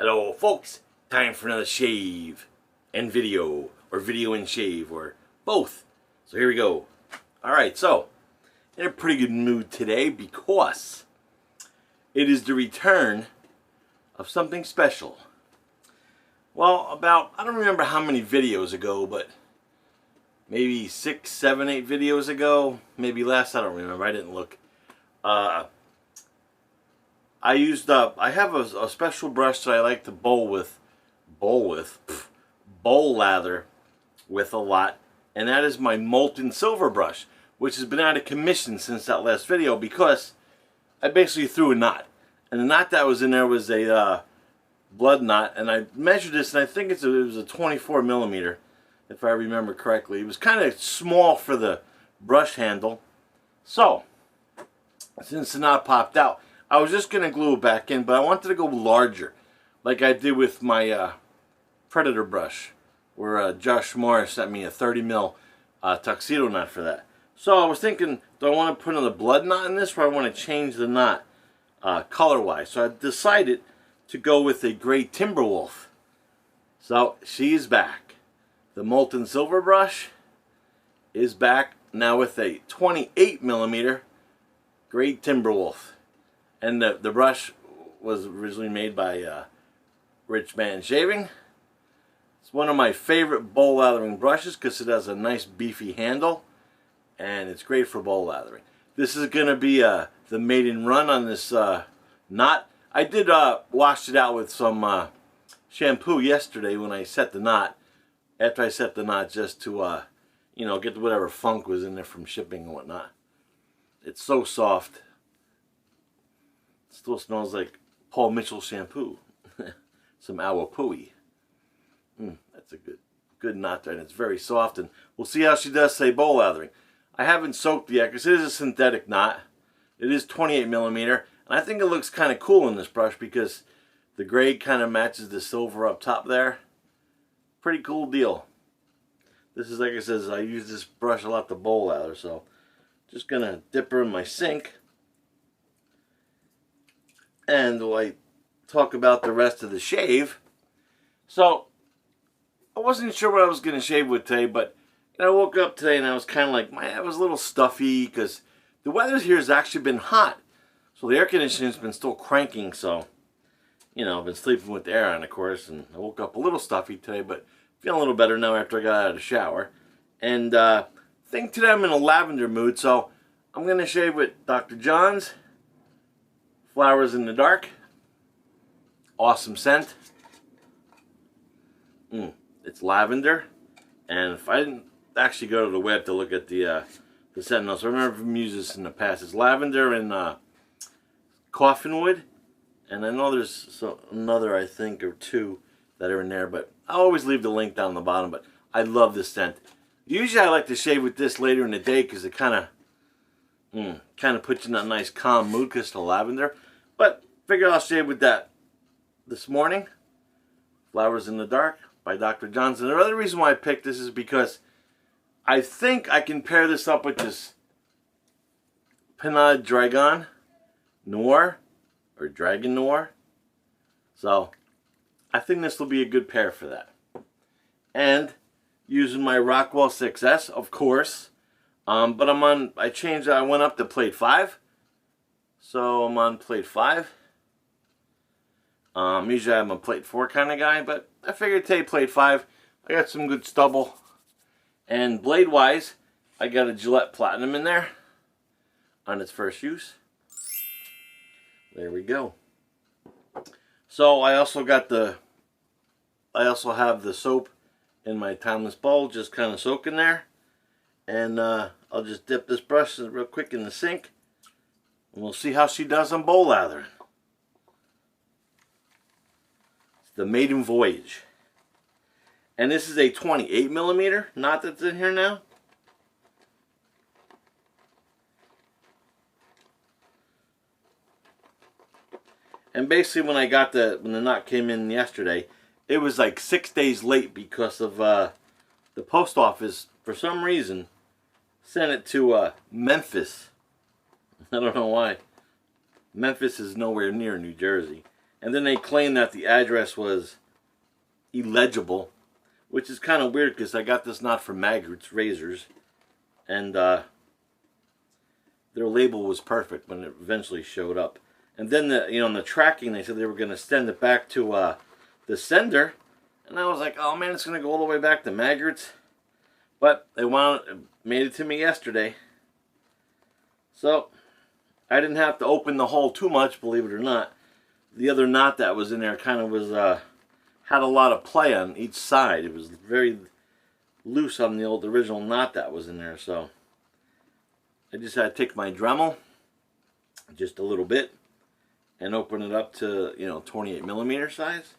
Hello folks, time for another shave and video, or video and shave, or both. So here we go. Alright, so in a pretty good mood today because it is the return of something special. Well, I don't remember how many videos ago, but maybe 6, 7, 8 videos ago, maybe less, I don't remember, I didn't look. I have a special brush that I like to bowl lather with a lot, and that is my Molten silver brush, which has been out of commission since that last video because I basically threw a knot, and the knot that was in there was a blood knot, and I measured this, and I think it was a 24 millimeter, if I remember correctly. It was kind of small for the brush handle, so since the knot popped out, I was just going to glue it back in, but I wanted to go larger, like I did with my Predator brush, where Josh Morris sent me a 30 mil tuxedo knot for that. So I was thinking, do I want to put another blood knot in this, or I want to change the knot color-wise? So I decided to go with a gray Timberwolf. So she's back. The Molten silver brush is back now with a 28 millimeter gray Timberwolf. And the brush was originally made by Rich Man Shaving. It's one of my favorite bowl lathering brushes because it has a nice beefy handle, and it's great for bowl lathering. This is going to be the maiden run on this knot. I did wash it out with some shampoo yesterday when I set the knot. After I set the knot, just to you know, get whatever funk was in there from shipping and whatnot. It's so soft. Still smells like Paul Mitchell shampoo. Some Awapui. That's a good knot there, and it's very soft, and we'll see how she does say bowl lathering. I haven't soaked it yet because it is a synthetic knot. It is 28 millimeter, and I think it looks kind of cool in this brush because the gray kind of matches the silver up top there. Pretty cool deal. This is, like I said, I use this brush a lot to bowl lather, so just gonna dip her in my sink. And while I talk about the rest of the shave, so I wasn't sure what I was going to shave with today, but I woke up today and I was kind of like, man, I was a little stuffy because the weather here has actually been hot. So the air conditioning's been still cranking, so, you know, I've been sleeping with the air on, of course, and I woke up a little stuffy today, but feeling a little better now after I got out of the shower. And I think today I'm in a lavender mood, so I'm going to shave with Dr. John's Flowers in the Dark. Awesome scent. It's lavender, and if I didn't actually go to the web to look at the scent notes, I remember from using this in the past. It's lavender and coffin wood, and I know there's another, I think, or two that are in there, but I always leave the link down the bottom. But I love this scent. Usually I like to shave with this later in the day because it kind of puts you in that nice calm mood because of the lavender. But figured I'll shave with that this morning. Flowers in the Dark by Dr. Johnson. The other reason why I picked this is because I think I can pair this up with this Draggon Noir, or Draggon Noir. So I think this will be a good pair for that. And using my Rockwell 6S, of course. But I went up to plate 5. So I'm on plate 5. Usually I'm a plate 4 kind of guy, but I figured today plate 5. I got some good stubble. And blade wise, I got a Gillette Platinum in there on its first use. There we go. So I also have the soap in my Timeless bowl, just kind of soaking there. And I'll just dip this brush real quick in the sink. And we'll see how she does on bowl lathering. It's the maiden voyage. And this is a 28 millimeter knot that's in here now. And basically when the knot came in yesterday, it was like 6 days late because of the post office, for some reason, sent it to Memphis. I don't know why. Memphis is nowhere near New Jersey. And then they claimed that the address was illegible, which is kind of weird because I got this knot from Maggards Razors, and their label was perfect when it eventually showed up. And then in the tracking, they said they were going to send it back to the sender, and I was like, oh man, it's going to go all the way back to Maggards. But they made it to me yesterday, so I didn't have to open the hole too much, believe it or not. The other knot that was in there kind of was had a lot of play on each side. It was very loose on the original knot that was in there, so I just had to take my Dremel just a little bit and open it up to 28mm size.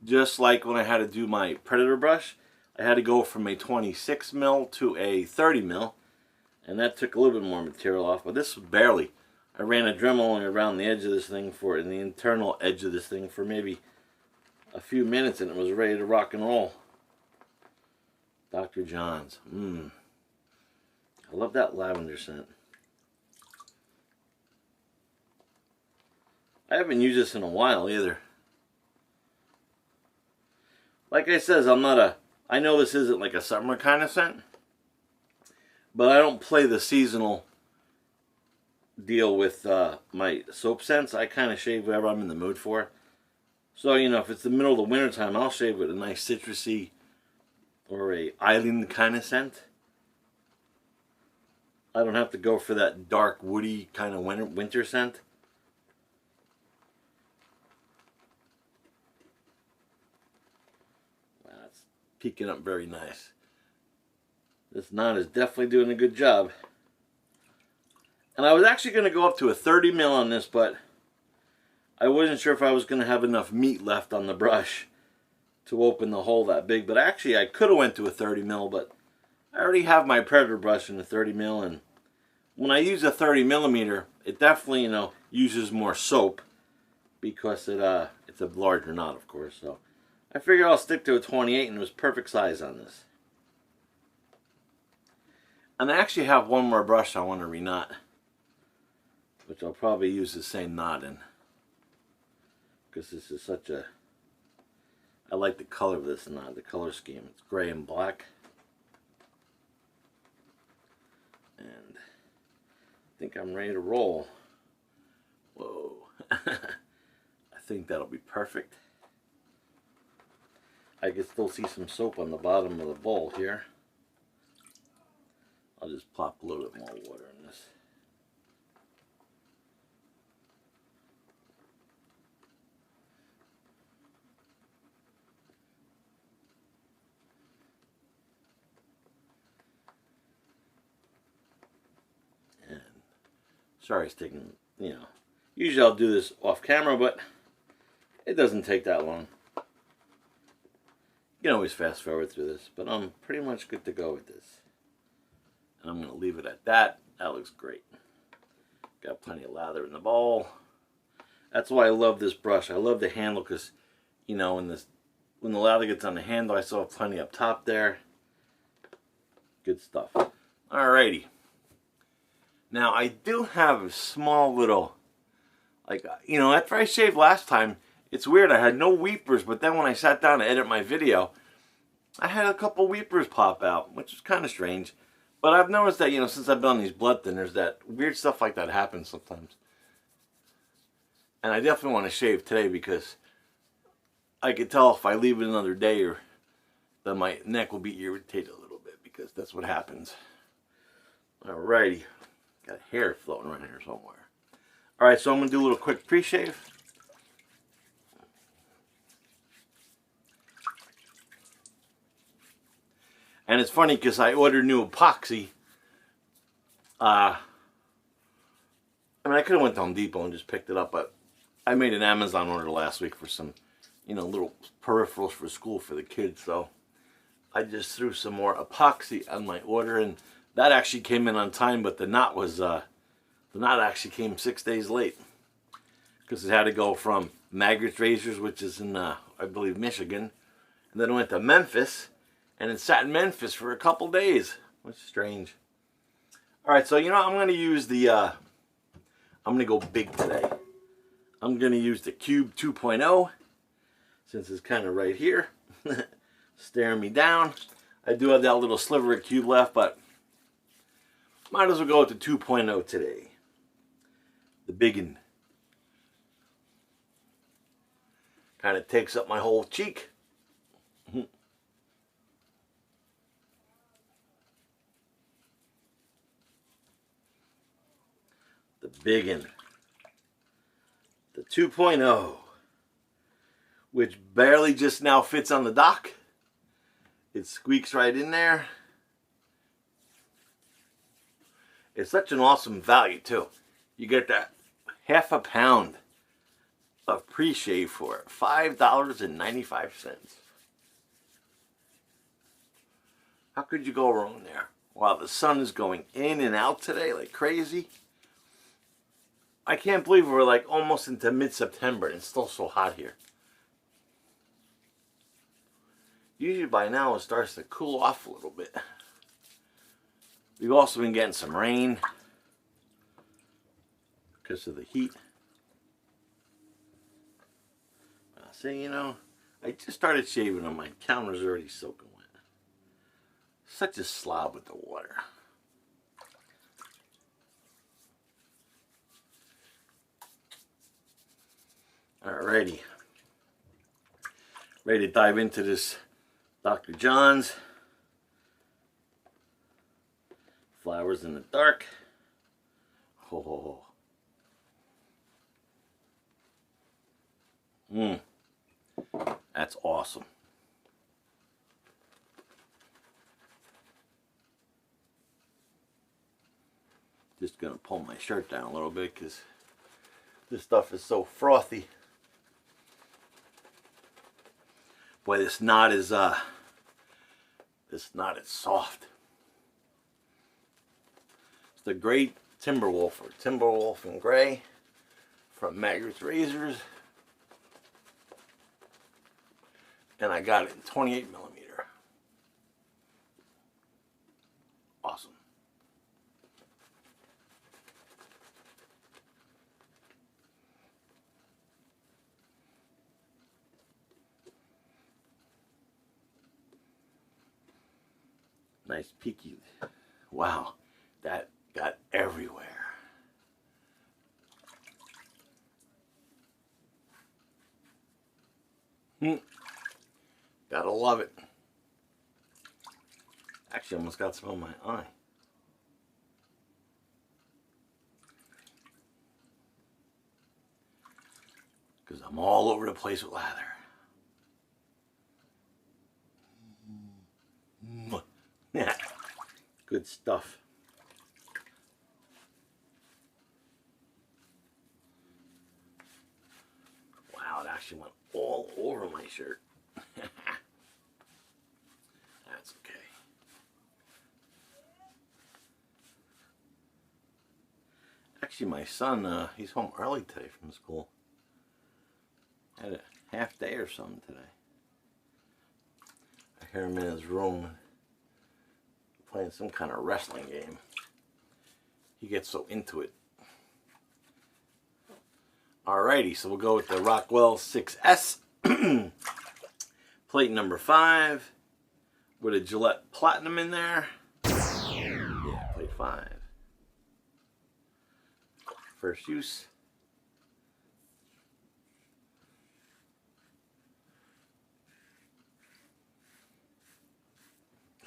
Just like when I had to do my Predator brush, I had to go from a 26mm to a 30mm, and that took a little bit more material off, but this was barely. I ran a Dremel around the edge of this thing in the internal edge of this thing for maybe a few minutes, and it was ready to rock and roll. Dr. John's. I love that lavender scent. I haven't used this in a while either. Like I says, I know this isn't like a summer kind of scent, but I don't play the seasonal deal with my soap scents. I kind of shave whatever I'm in the mood for. So, if it's the middle of the winter time, I'll shave with a nice citrusy or a island kind of scent. I don't have to go for that dark, woody kind of winter scent. Wow, it's peeking up very nice. This knot is definitely doing a good job. And I was actually going to go up to a 30mm on this, but I wasn't sure if I was going to have enough meat left on the brush to open the hole that big. But actually, I could have went to a 30mm, but I already have my Predator brush in a 30mm, and when I use a 30mm, it definitely, uses more soap because it's a larger knot, of course. So I figure I'll stick to a 28, and it was perfect size on this. And I actually have one more brush I want to reknot, which I'll probably use the same knot in, because this is I like the color of this knot, the color scheme. It's gray and black. And I think I'm ready to roll. Whoa. I think that'll be perfect. I can still see some soap on the bottom of the bowl here. I'll just plop a little bit more water in this. And sorry it's taking, usually I'll do this off camera, but it doesn't take that long. You can always fast forward through this, but I'm pretty much good to go with this. And I'm going to leave it at that. That looks great. Got plenty of lather in the bowl. That's why I love this brush. I love the handle because, when the lather gets on the handle, I still have plenty up top there. Good stuff. Alrighty. Now, I do have a small little, after I shaved last time, it's weird. I had no weepers, but then when I sat down to edit my video, I had a couple weepers pop out, which is kind of strange. But I've noticed that, since I've been on these blood thinners, that weird stuff like that happens sometimes. And I definitely want to shave today because I could tell if I leave it another day that my neck will be irritated a little bit because that's what happens. Alrighty. Got a hair floating around here somewhere. Alright, so I'm going to do a little quick pre-shave. And it's funny because I ordered new epoxy. I could have went to Home Depot and just picked it up, but I made an Amazon order last week for some, little peripherals for school for the kids. So I just threw some more epoxy on my order, and that actually came in on time. But the knot actually came 6 days late because it had to go from Maggards Razors, which is in I believe Michigan, and then it went to Memphis. And it sat in Memphis for a couple days, which is strange. All right, so I'm going to use I'm going to go big today. I'm going to use the Cube 2.0 since it's kind of right here, staring me down. I do have that little sliver of cube left, but might as well go with the 2.0 today. The biggin. Kind of takes up my whole cheek. The biggin. The 2.0. Which barely just now fits on the dock. It squeaks right in there. It's such an awesome value too. You get that half a pound of pre-shave for it. $5.95. How could you go wrong there? While the sun is going in and out today like crazy. I can't believe we're like almost into mid-September and it's still so hot here. Usually by now it starts to cool off a little bit. We've also been getting some rain because of the heat. See, you know, I just started shaving and my counter's already soaking wet. Such a slob with the water. Alrighty. Ready to dive into this Dr. John's Flowers in the Dark. Oh. That's awesome. Just gonna pull my shirt down a little bit because this stuff is so frothy. Boy, this knot is soft. It's the Great Timberwolf, or Timberwolf in gray, from Maggards Razors. And I got it in 28 millimeter. Awesome. Nice peaky. Wow, that got everywhere. Gotta love it. Actually, almost got some on my eye. Because I'm all over the place with lather. Good stuff. Wow, it actually went all over my shirt. That's okay. Actually, my son, he's home early today from school. Had a half day or something today. I hear him in his room playing some kind of wrestling game. He gets so into it. Alrighty, so we'll go with the Rockwell 6S. Plate number 5 with a Gillette Platinum in there. Yeah, plate 5. First use.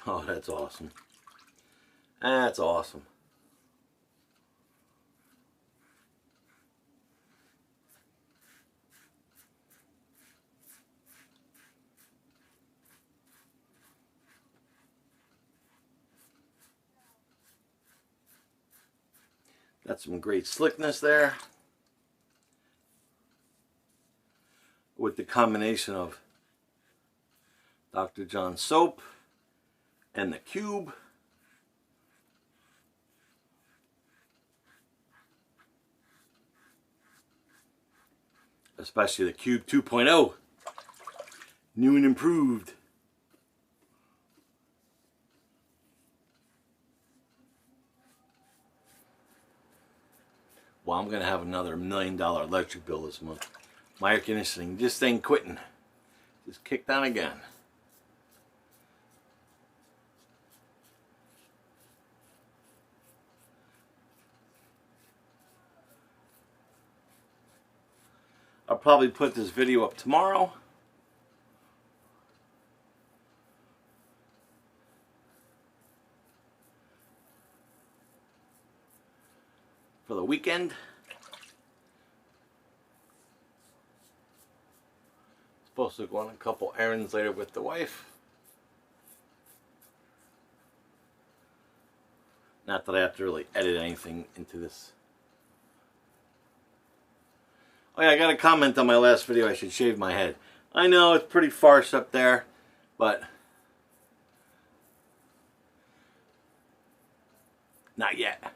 Oh, that's awesome. That's awesome. Got some great slickness there with the combination of Dr. John soap and the Cube. Especially the Cube 2.0. New and improved. Well, I'm going to have another $1 million electric bill this month. My air conditioning just ain't quitting. Just kicked on again. I'll probably put this video up tomorrow. For the weekend. Supposed to go on a couple errands later with the wife. Not that I have to really edit anything into this. Oh yeah, I got a comment on my last video I should shave my head. I know it's pretty farce up there, but not yet.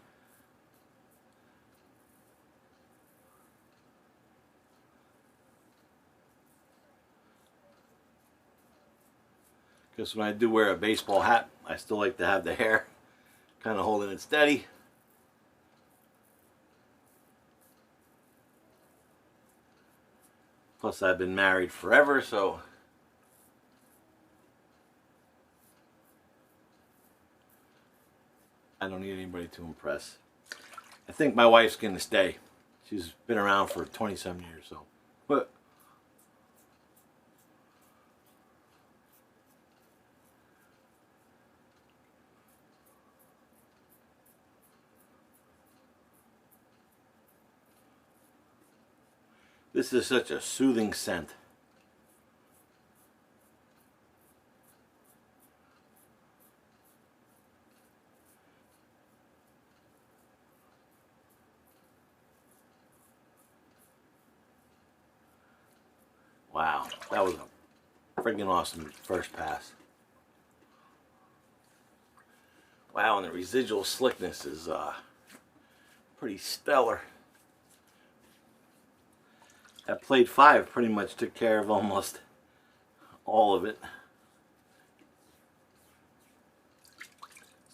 Because when I do wear a baseball hat, I still like to have the hair kind of holding it steady. Plus I've been married forever, so I don't need anybody to impress. I think my wife's going to stay. She's been around for 27 years, so. But this is such a soothing scent. Wow, that was a friggin' awesome first pass. Wow, and the residual slickness is pretty stellar. That plate 5 pretty much took care of almost all of it.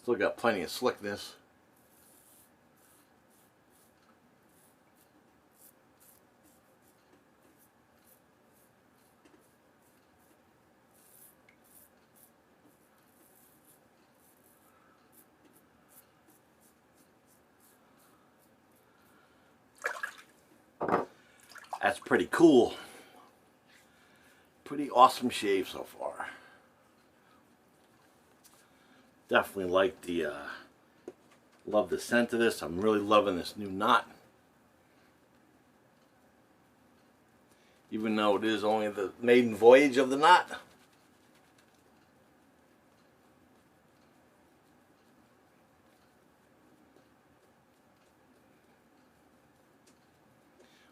Still got plenty of slickness. That's pretty cool. Pretty awesome shave so far. Definitely like the, love the scent of this. I'm really loving this new knot. Even though it is only the maiden voyage of the knot.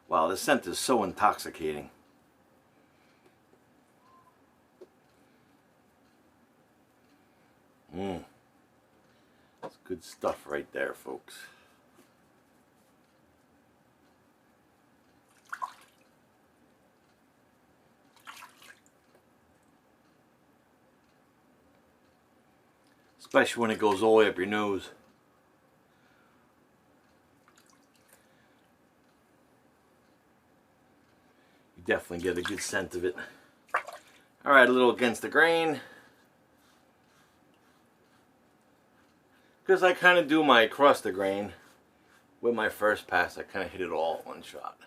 Wow, this scent is so intoxicating. That's good stuff right there, folks. Especially when it goes all the way up your nose. Definitely get a good scent of it. Alright, a little against the grain. Because I kind of do my across the grain with my first pass. I kind of hit it all at one shot.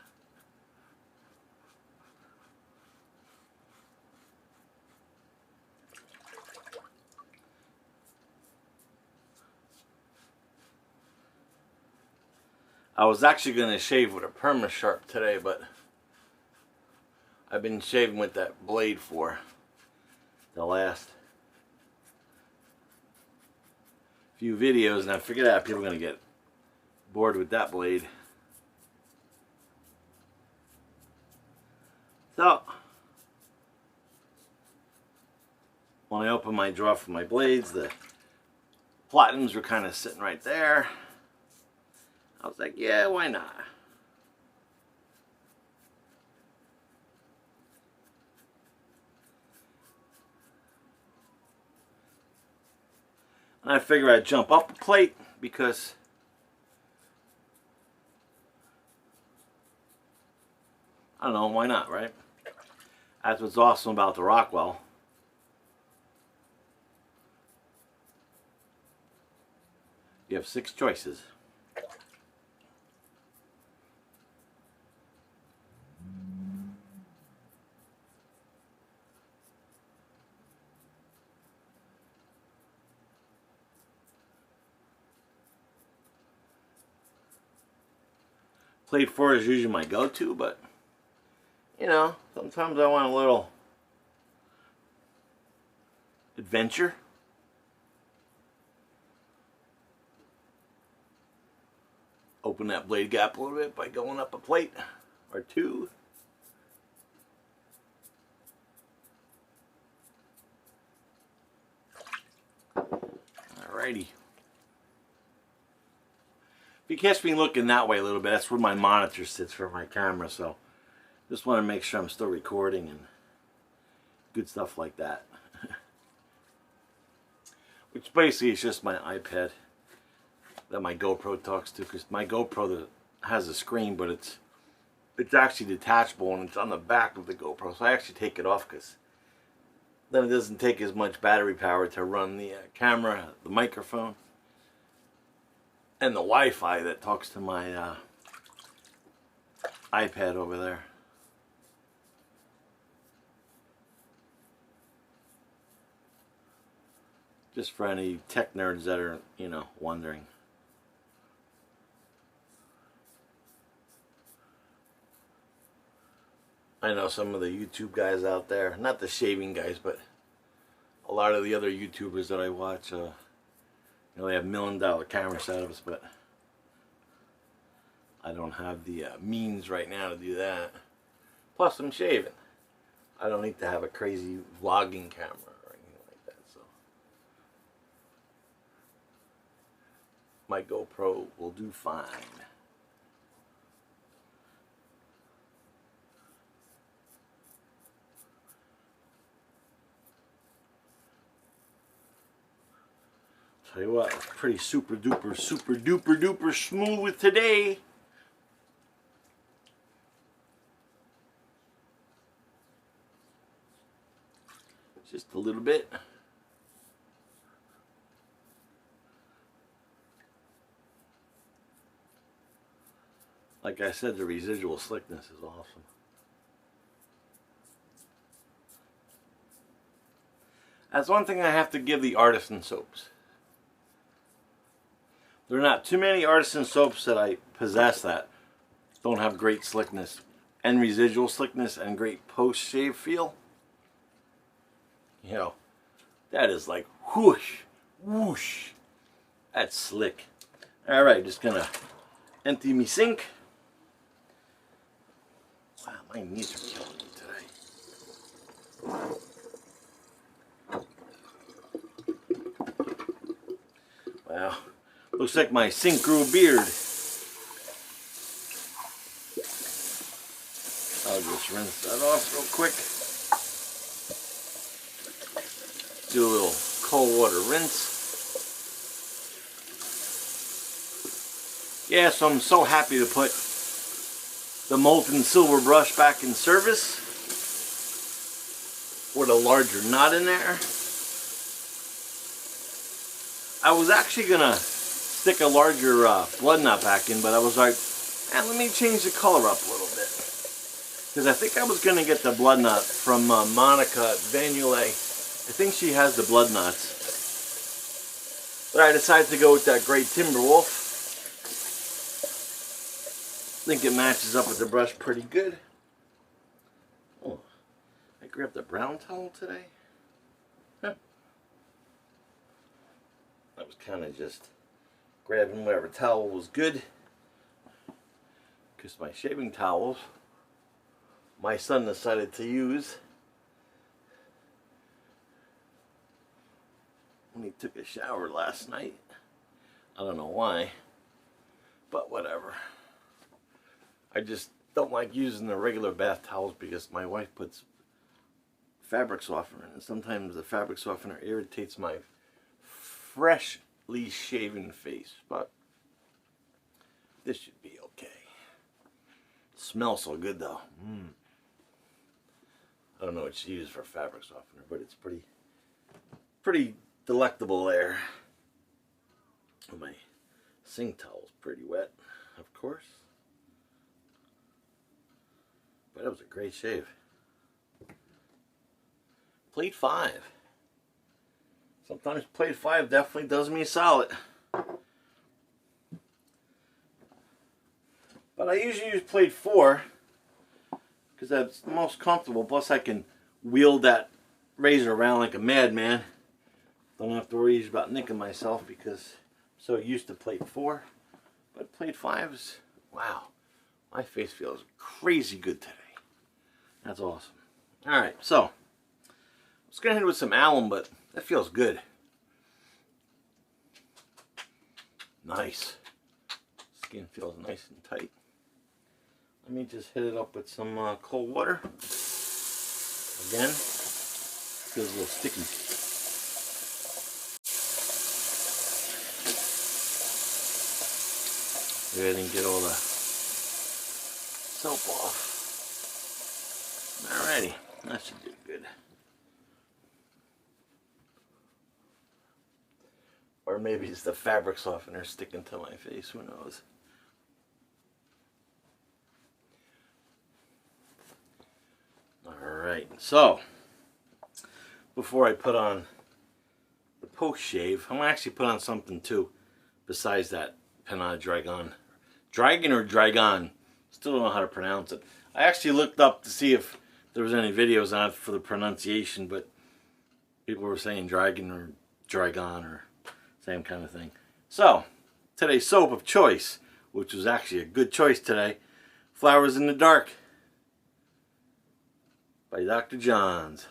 I was actually going to shave with a perma sharp today, but I've been shaving with that blade for the last few videos, and I figured out people are going to get bored with that blade. So, when I opened my drawer for my blades, the platinums were kind of sitting right there. I was like, yeah, why not? And I figure I'd jump up a plate because I don't know, why not, right? That's what's awesome about the Rockwell. You have 6 choices. Plate 4 is usually my go-to, but you know, sometimes I want a little adventure. Open that blade gap a little bit by going up a plate or 2. Alrighty. If you catch me looking that way a little bit, that's where my monitor sits for my camera, so just want to make sure I'm still recording and good stuff like that. Which basically is just my iPad that my GoPro talks to, because my GoPro has a screen, but it's actually detachable and it's on the back of the GoPro, so I actually take it off because then it doesn't take as much battery power to run the camera, the microphone, and the Wi-Fi that talks to my iPad over there. Just for any tech nerds that are, you know, wondering. I know some of the YouTube guys out there, not the shaving guys, but a lot of the other YouTubers that I watch, you know, they have $1 million camera setups, but I don't have the means right now to do that. Plus, I'm shaving. I don't need to have a crazy vlogging camera or anything like that, so my GoPro will do fine. Tell you what, pretty super duper smooth today. Just a little bit. Like I said, the residual slickness is awesome. That's one thing I have to give the artisan soaps. There are not too many artisan soaps that I possess that don't have great slickness and residual slickness and great post-shave feel. You know, that is like whoosh, whoosh. That's slick. Alright, just gonna empty me sink. Wow, my knees are killing me today. Wow. Looks like my sink grew a beard. I'll just rinse that off real quick. Do a little cold water rinse. Yeah, so I'm so happy to put the Molten silver brush back in service with a larger knot in there. I was actually gonna stick a larger blood knot back in, but I was like, man, let me change the color up a little bit. Because I think I was going to get the blood knot from Monica at Vanulay. I think she has the blood knots. But I decided to go with that gray Timberwolf. I think it matches up with the brush pretty good. Oh, I grabbed the brown towel today. Huh. I was kind of just grabbing whatever towel was good, because my shaving towels my son decided to use when he took a shower last night. I don't know why, but whatever. I just don't like using the regular bath towels because my wife puts fabric softener in, and sometimes the fabric softener irritates my freshly shaven face, but this should be okay. Smells so good though. I don't know what you use for fabric softener, but it's pretty delectable there. My sink towel's pretty wet, of course. But that was a great shave. Plate 5. Sometimes plate 5 definitely does me solid. But I usually use plate 4 because that's the most comfortable. Plus I can wield that razor around like a madman. Don't have to worry about nicking myself because I'm so used to plate 4. But plate 5 is, wow, my face feels crazy good today. That's awesome. Alright, so let's get ahead with some alum, but that feels good. Nice. Skin feels nice and tight. Let me just hit it up with some cold water. Again, feels a little sticky. Go ahead and get all the soap off. Alrighty, that should do good. Or maybe it's the fabric softener sticking to my face, who knows. Alright, so before I put on the post shave, I'm going to actually put on something too besides that Penna Draggon. Dragon or Dragon, still don't know how to pronounce it. I actually looked up to see if there was any videos on it for the pronunciation, but people were saying Dragon or Dragon or same kind of thing. So, today's soap of choice, which was actually a good choice today, Flowers in the Dark by Dr. John's.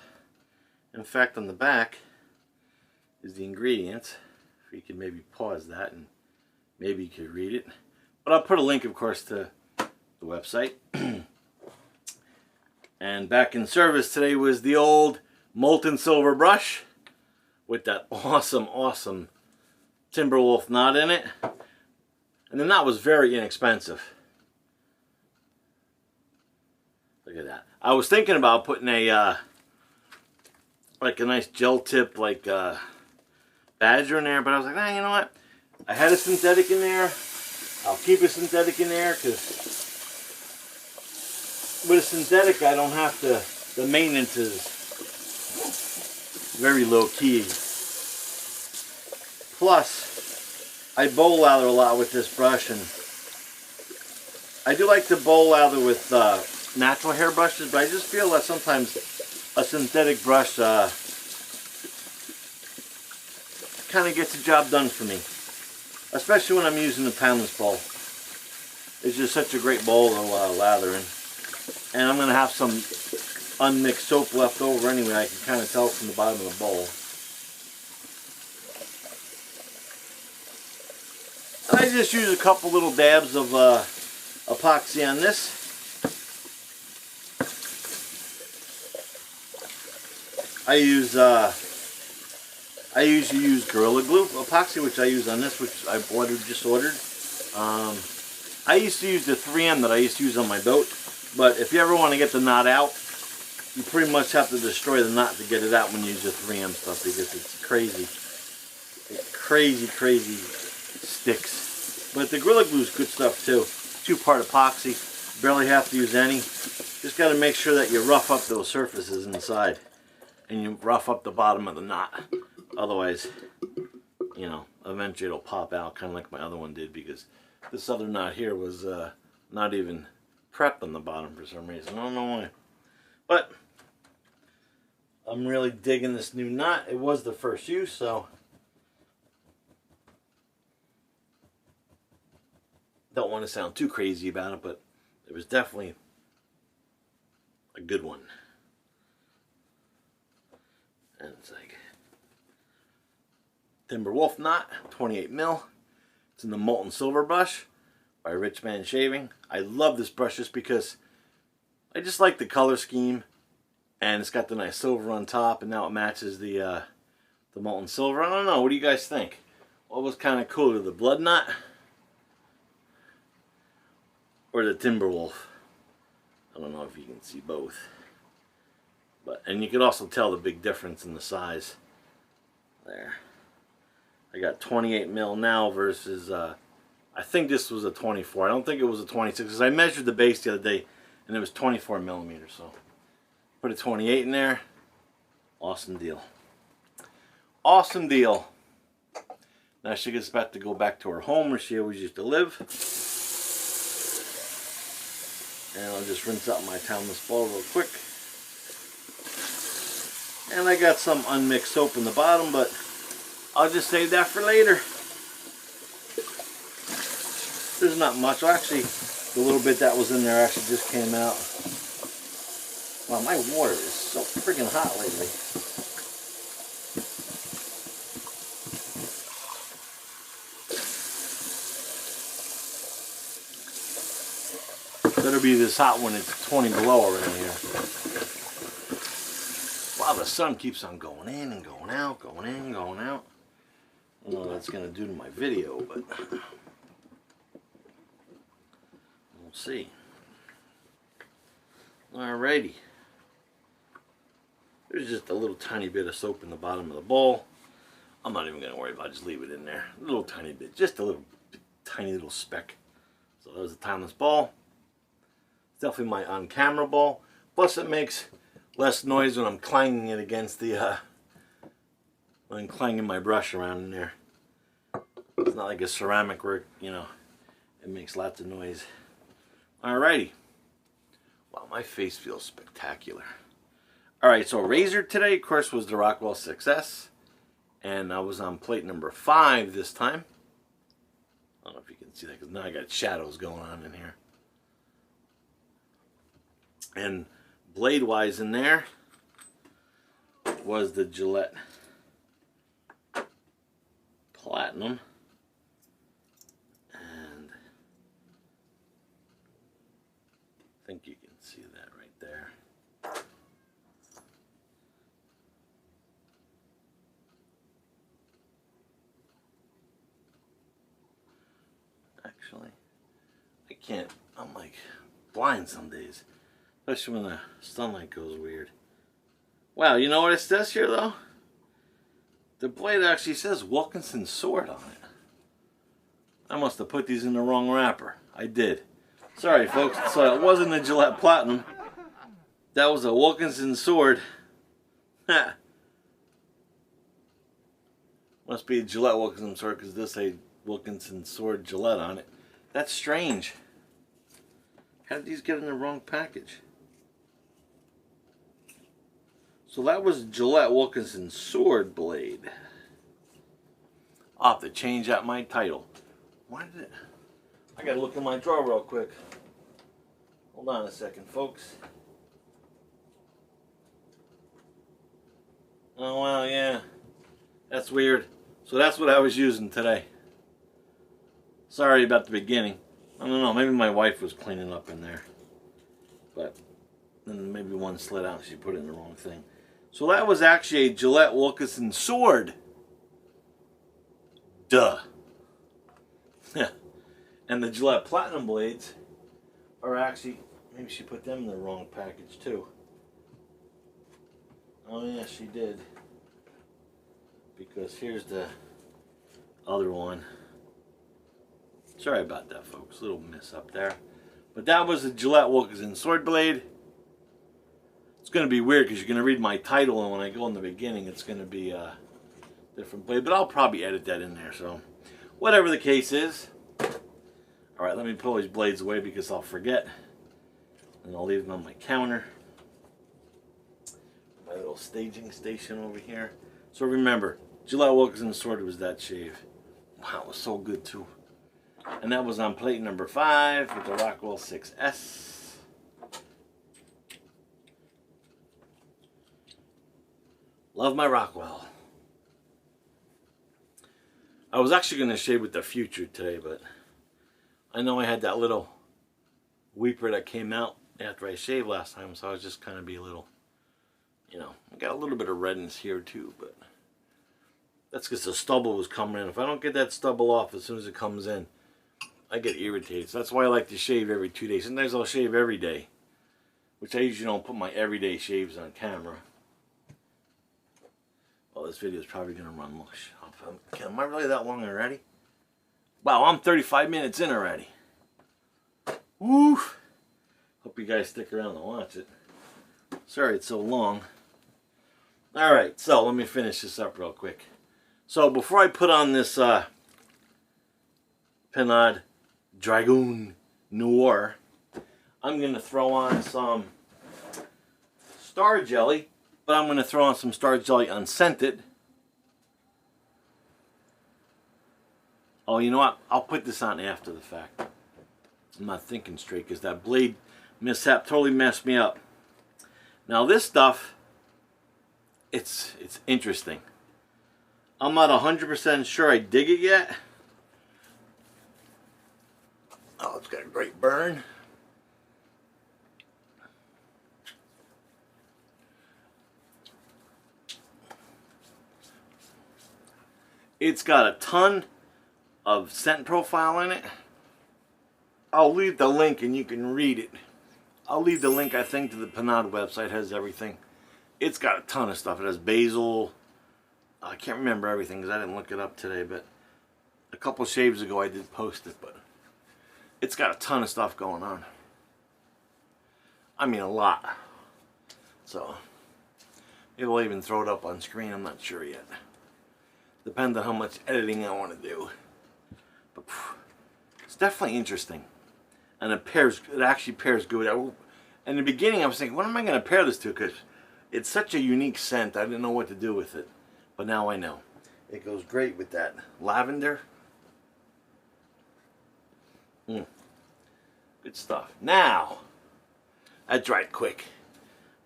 In fact, on the back is the ingredients. If you could maybe pause that and maybe you could read it. But I'll put a link, of course, to the website. And back in service today was the old Molten silver brush with that awesome Timberwolf knot in it. And the knot was very inexpensive. Look at that. I was thinking about putting a like a nice gel tip like badger in there, but I was like, nah, you know what? I had a synthetic in there. I'll keep a synthetic in there because with a synthetic I don't have to, the maintenance is very low key. Plus, I bowl lather a lot with this brush, and I do like to bowl lather with natural hair brushes, but I just feel that sometimes a synthetic brush kind of gets the job done for me, especially when I'm using the panless bowl. It's just such a great bowl to lather in. And I'm going to have some unmixed soap left over anyway. I can kind of tell from the bottom of the bowl. And I just use a couple little dabs of epoxy on this. I usually use Gorilla Glue epoxy, which I use on this, which I just ordered. I used to use the 3M that I used to use on my boat, but if you ever want to get the knot out, you pretty much have to destroy the knot to get it out when you use the 3M stuff, because it's crazy. It crazy sticks. But the Gorilla Glue is good stuff too. 2-part epoxy. Barely have to use any. Just got to make sure that you rough up those surfaces inside. And you rough up the bottom of the knot. Otherwise, you know, eventually it'll pop out, kind of like my other one did, because this other knot here was not even prepped on the bottom for some reason. I don't know why. But I'm really digging this new knot. It was the first use, so don't want to sound too crazy about it, but it was definitely a good one. And it's like Timberwolf knot, 28 mil. It's in the Molten Silver brush by Rich Man Shaving. I love this brush just because I just like the color scheme, and it's got the nice silver on top, and now it matches the Molten Silver. I don't know, what do you guys think? What was kind of cooler, the Blood knot or the Timberwolf? I don't know if you can see both. And you can also tell the big difference in the size. There. I got 28 mil now versus, I think this was a 24. I don't think it was a 26 because I measured the base the other day and it was 24 millimeters. So put a 28 in there. Awesome deal. Awesome deal. Now she gets about to go back to her home where she always used to live. And I'll just rinse out my Timeless bowl real quick. And I got some unmixed soap in the bottom, but I'll just save that for later. There's not much. Well, actually, the little bit that was in there actually just came out. Wow, my water is so freaking hot lately. Better be this hot when it's 20 below around here. Wow, the sun keeps on going in and going out, going in, going out. I don't know what that's going to do to my video, but we'll see. Alrighty. There's just a little tiny bit of soap in the bottom of the bowl. I'm not even going to worry about it, just leave it in there. A little tiny bit, just a little tiny little speck. So that was a Timeless ball. It's definitely my on-camera ball. Plus it makes less noise when I'm clanging it against the, when I'm clanging my brush around in there. It's not like a ceramic where, you know, it makes lots of noise. Alrighty. Wow, my face feels spectacular. Alright, so razor today, of course, was the Rockwell 6S. And I was on plate number 5 this time. I don't know if you can see that because now I got shadows going on in here. And blade-wise in there was the Gillette Platinum. And I think you can see that right there. Actually, I can't, I'm like blind some days. Especially when the sunlight goes weird. Wow, you know what it says here though? The blade actually says Wilkinson sword on it. I must have put these in the wrong wrapper. I did. Sorry folks, so it wasn't a Gillette Platinum. That was a Wilkinson sword. Ha! Must be a Gillette Wilkinson sword because this a Wilkinson sword Gillette on it. That's strange. How did these get in the wrong package? So that was Gillette Wilkinson sword blade. I'll have to change out my title. Why did it? I gotta look in my drawer real quick. Hold on a second, folks. Oh, well, yeah. That's weird. So that's what I was using today. Sorry about the beginning. I don't know, maybe my wife was cleaning up in there. But then maybe one slid out and she put it in the wrong thing. So that was actually a Gillette Wilkinson sword. Duh. And the Gillette Platinum blades are actually, maybe she put them in the wrong package too. Oh yeah, she did. Because here's the other one. Sorry about that, folks. Little miss up there. But that was a Gillette Wilkinson sword blade. It's going to be weird because you're going to read my title, and when I go in the beginning, it's going to be a different blade. But I'll probably edit that in there. So, whatever the case is. Alright, let me pull these blades away because I'll forget. And I'll leave them on my counter. My little staging station over here. So remember, Gillette Wilkinson sword was that shave. Wow, it was so good too. And that was on plate number 5 with the Rockwell 6S. Love my Rockwell. I was actually going to shave with the Future today, but I know I had that little weeper that came out after I shaved last time, so I was just kind of be a little, you know, I got a little bit of redness here too, but that's because the stubble was coming in. If I don't get that stubble off as soon as it comes in, I get irritated. So that's why I like to shave every 2 days. Sometimes I'll shave every day which I usually don't put my everyday shaves on camera. Well, this video is probably going to run mush. Am I really that long already? Wow, I'm 35 minutes in already. Woo! Hope you guys stick around to watch it. Sorry it's so long. Alright, so let me finish this up real quick. So before I put on this Pinard Draggon Noir, I'm going to throw on some Star Jelly. But I'm going to throw on some Star Jelly unscented. Oh, you know what? I'll put this on after the fact. I'm not thinking straight because that blade mishap totally messed me up. Now this stuff, it's interesting. I'm not 100% sure I dig it yet. Oh, it's got a great burn. It's got a ton of scent profile in it. I'll leave the link and you can read it. I'll leave the link, I think, to the Pinard website. It has everything. It's got a ton of stuff. It has basil. I can't remember everything because I didn't look it up today, but a couple shaves ago I did post it, but it's got a ton of stuff going on. I mean, a lot. So maybe I'll even throw it up on screen. I'm not sure yet. Depends on how much editing I want to do. But it's definitely interesting. And it actually pairs good. In the beginning I was thinking, what am I going to pair this to? Because it's such a unique scent. I didn't know what to do with it. But now I know. It goes great with that lavender. Good stuff. Now, that dried quick.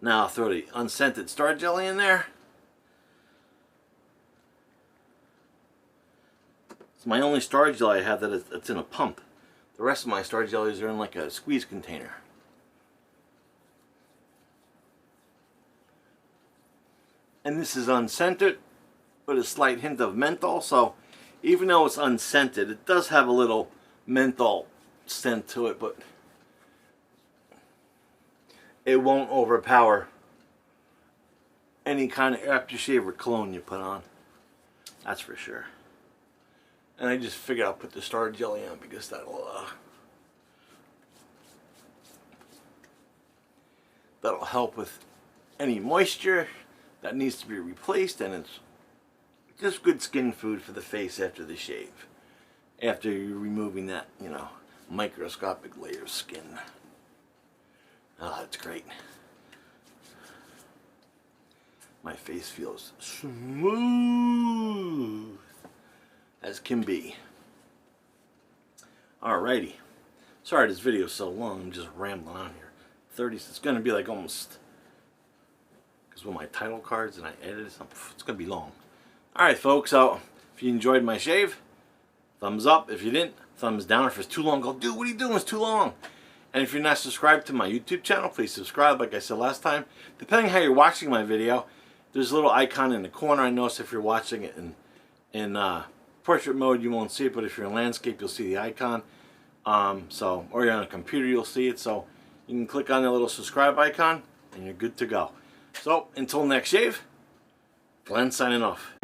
Now I'll throw the unscented Star Jelly in there. It's my only Star Jelly I have that's in a pump. The rest of my Star Jellies are in like a squeeze container. And this is unscented with a slight hint of menthol. So even though it's unscented, it does have a little menthol scent to it, but it won't overpower any kind of aftershave or cologne you put on. That's for sure. And I just figured I'll put the Star Jelly on because that'll help with any moisture that needs to be replaced, and it's just good skin food for the face after the shave. After you're removing that, you know, microscopic layer of skin. Oh, it's great. My face feels smooth as can be. Alrighty. Sorry this video is so long. I'm just rambling on here. It's going to be like almost, because with my title cards and I edited it, it's going to be long. Alright folks, so if you enjoyed my shave, thumbs up. If you didn't, thumbs down. If it's too long, go, dude, what are you doing? It's too long. And if you're not subscribed to my YouTube channel, please subscribe. Like I said last time, depending how you're watching my video, there's a little icon in the corner. I notice if you're watching it in portrait mode, you won't see it, but if you're in landscape, you'll see the icon. Or you're on a computer, you'll see it. So you can click on the little subscribe icon, and you're good to go. So until next shave, Glenn signing off.